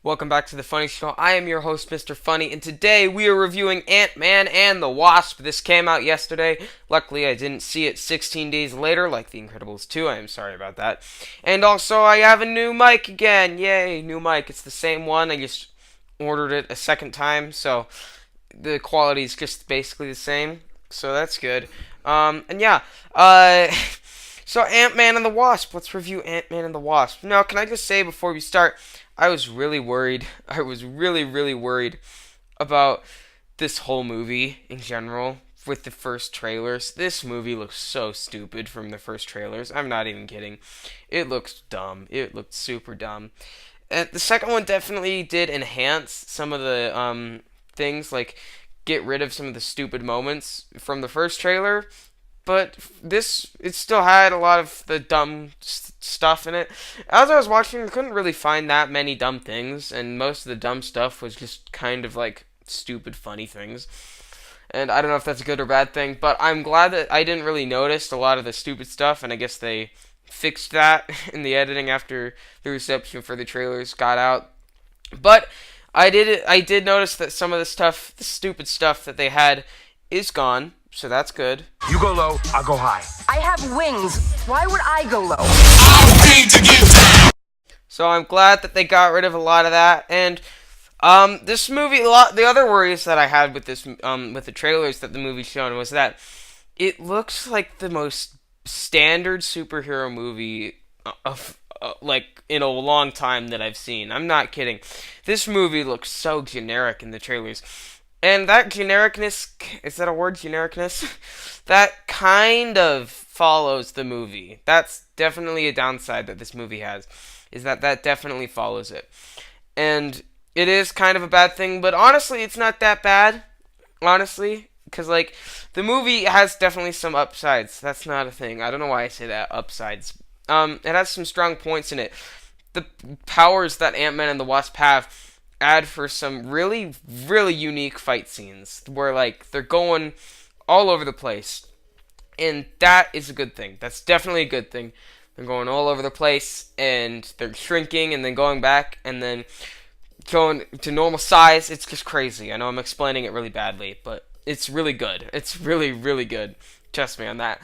Welcome back to the Funny Show. I am your host, Mr. Funny, and today we are reviewing Ant-Man and the Wasp. This came out yesterday. Luckily, I didn't see it 16 days later, like The Incredibles 2. I am sorry about that. And also, I have a new mic again. Yay, new mic. It's the same one. I just ordered it a second time, so the quality is just basically the same. So that's good. And yeah, so Ant-Man and the Wasp. Let's review Ant-Man and the Wasp. Now, can I just say before we start, I was really worried. I was really worried about this whole movie in general with the first trailers. This movie looks so stupid from the first trailers. I'm not even kidding. It looks dumb. It looked super dumb. And the second one definitely did enhance some of the things, like get rid of some of the stupid moments from the first trailer. But it still had a lot of the dumb stuff in it. As I was watching, I couldn't really find that many dumb things, and most of the dumb stuff was just kind of like stupid, funny things. And I don't know if that's a good or bad thing, but I'm glad that I didn't really notice a lot of the stupid stuff, and I guess they fixed that in the editing after the reception for the trailers got out. But I did notice that some of the stuff, the stupid stuff that they had, is gone. So that's good. You go low, I'll go high. I have wings. Why would I go low? So I'm glad that they got rid of a lot of that. And this movie, the other worries that I had with this, with the trailers that the movie's shown was that it looks like the most standard superhero movie of like in a long time that I've seen. I'm not kidding. This movie looks so generic in the trailers. And that genericness, is that a word, genericness? That kind of follows the movie. That's definitely a downside that this movie has, is that definitely follows it. And it is kind of a bad thing, but honestly, it's not that bad, honestly, because, like, the movie has definitely some upsides. That's not a thing. I don't know why I say that, upsides. It has some strong points in it. The powers that Ant-Man and the Wasp have add for some really unique fight scenes where like they're going all over the place, and that is a good thing. That's definitely a good thing. They're going all over the place and they're shrinking and then going back and then going to normal size. It's just crazy. I know I'm explaining it really badly, but it's really good. It's really good. Trust me on that.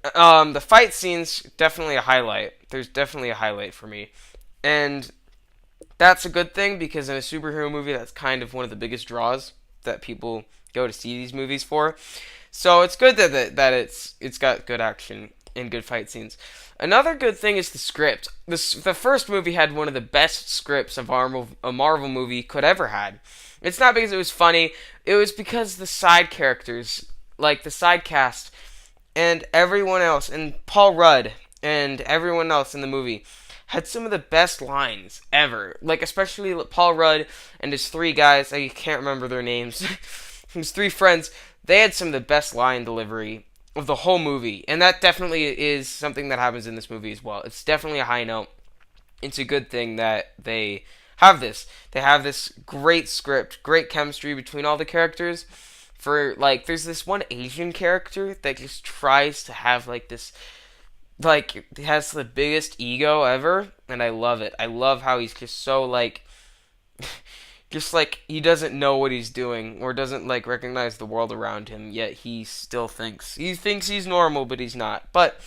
The fight scenes, definitely a highlight. There's definitely a highlight for me, and that's a good thing, because in a superhero movie, that's kind of one of the biggest draws that people go to see these movies for. So it's good that it's got good action and good fight scenes. Another good thing is the script. The first movie had one of the best scripts a Marvel movie could ever had. It's not because it was funny. It was because the side characters, like the side cast, and everyone else, and Paul Rudd, and everyone else in the movie had some of the best lines ever. Like, especially Paul Rudd and his three guys. I can't remember their names. His three friends. They had some of the best line delivery of the whole movie. And that definitely is something that happens in this movie as well. It's definitely a high note. It's a good thing that they have this. They have this great script, great chemistry between all the characters. For, like, there's this one Asian character that just tries to have, like, this, like, he has the biggest ego ever, and I love it. I love how he's just so, like, just, like, he doesn't know what he's doing, or doesn't, like, recognize the world around him, yet he still thinks he's normal, but he's not. But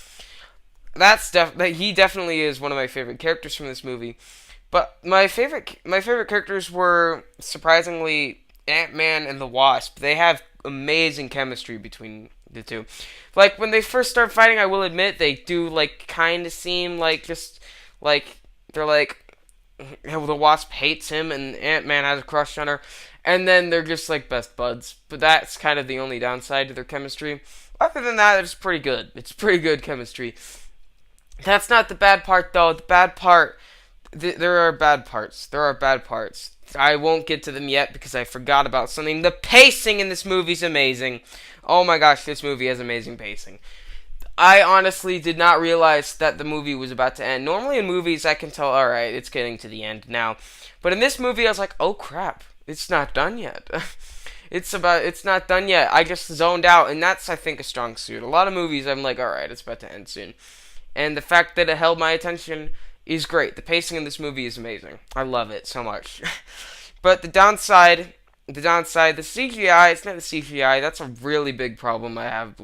he definitely is one of my favorite characters from this movie. But my favorite characters were, surprisingly, Ant-Man and the Wasp. They have amazing chemistry between the two. Like, when they first start fighting, I will admit, they do, like, kind of seem like just, like, they're like, the Wasp hates him and Ant-Man has a crush on her, and then they're just, like, best buds. But that's kind of the only downside to their chemistry. Other than that, it's pretty good. It's pretty good chemistry. That's not the bad part, though. The bad part, there are bad parts. There are bad parts. I won't get to them yet because I forgot about something. The pacing in this movie is amazing. Oh my gosh, this movie has amazing pacing. I honestly did not realize that the movie was about to end. Normally in movies, I can tell, alright, it's getting to the end now. But in this movie, I was like, oh crap, it's not done yet. It's not done yet. I just zoned out, and that's, I think, a strong suit. A lot of movies, I'm like, alright, it's about to end soon. And the fact that it held my attention is great. The pacing in this movie is amazing. I love it so much. But the downside, the CGI. It's not the CGI. That's a really big problem I have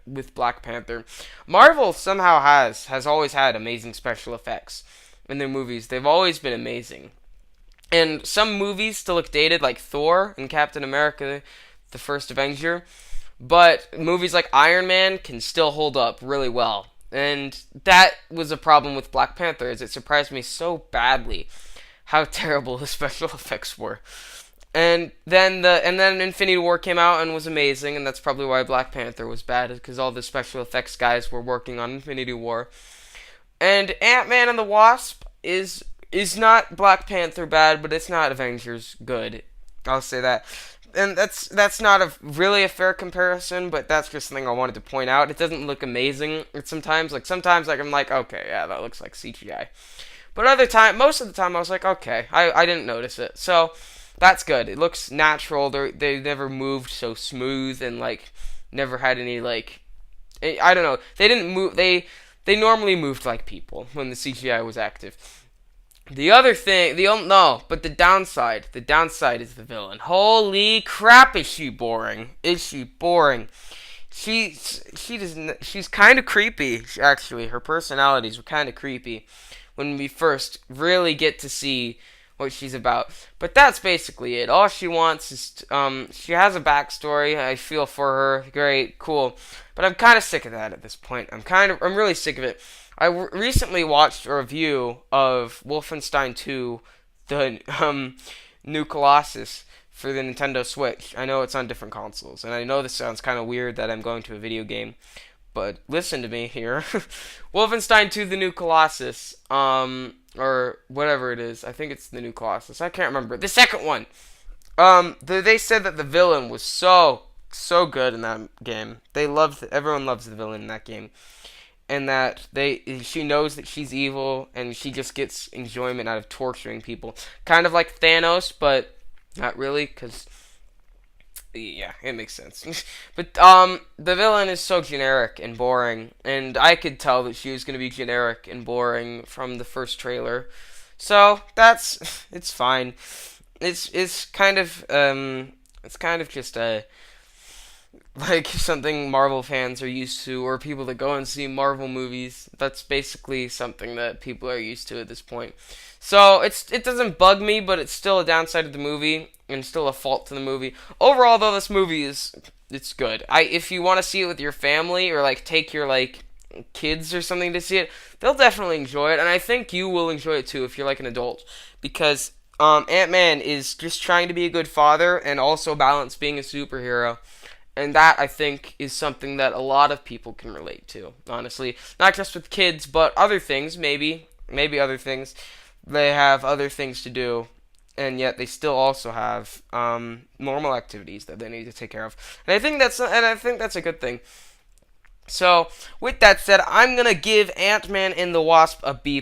with Black Panther. Marvel somehow has always had amazing special effects in their movies. They've always been amazing. And some movies still look dated, like Thor and Captain America, the first Avenger. But movies like Iron Man can still hold up really well. And that was a problem with Black Panther, as it surprised me so badly how terrible the special effects were. And then Infinity War came out and was amazing, and that's probably why Black Panther was bad, because all the special effects guys were working on Infinity War. And Ant-Man and the Wasp is not Black Panther bad, but it's not Avengers good. I'll say that. And that's not really a fair comparison, but that's just something I wanted to point out. It doesn't look amazing. Sometimes I'm like, okay, yeah, that looks like CGI. But most of the time I was like, okay, I didn't notice it. So that's good. It looks natural. They never moved so smooth, and like never had any like, I don't know. They didn't move. They normally moved like people when the CGI was active. The other thing, but the downside is the villain. Holy crap, is she boring? Is she boring? She's kind of creepy, actually. Her personalities were kind of creepy when we first really get to see what she's about. But that's basically it. All she wants is, she has a backstory. I feel for her. Great, cool. But I'm kind of sick of that at this point. I'm really sick of it. I recently watched a review of Wolfenstein 2, the New Colossus, for the Nintendo Switch. I know it's on different consoles, and I know this sounds kind of weird that I'm going to a video game, but listen to me here. Wolfenstein 2, the New Colossus, or whatever it is. I think it's the New Colossus. I can't remember. The second one. They said that the villain was so good in that game. Everyone loves the villain in that game. And that she knows that she's evil, and she just gets enjoyment out of torturing people. Kind of like Thanos, but not really, because, yeah, it makes sense. But, the villain is so generic and boring, and I could tell that she was going to be generic and boring from the first trailer. So, it's fine. It's kind of just like something Marvel fans are used to, or people that go and see Marvel movies. That's basically something that people are used to at this point. So it doesn't bug me, but it's still a downside of the movie and still a fault to the movie. Overall, though, this movie it's good. If you want to see it with your family, or like take your like kids or something to see it, they'll definitely enjoy it, and I think you will enjoy it too if you're like an adult, because Ant-Man is just trying to be a good father and also balance being a superhero. And that, I think, is something that a lot of people can relate to, honestly. Not just with kids, but other things, maybe other things. They have other things to do, and yet they still also have normal activities that they need to take care of. And I think that's a good thing. So, with that said, I'm gonna give Ant-Man and the Wasp a B+.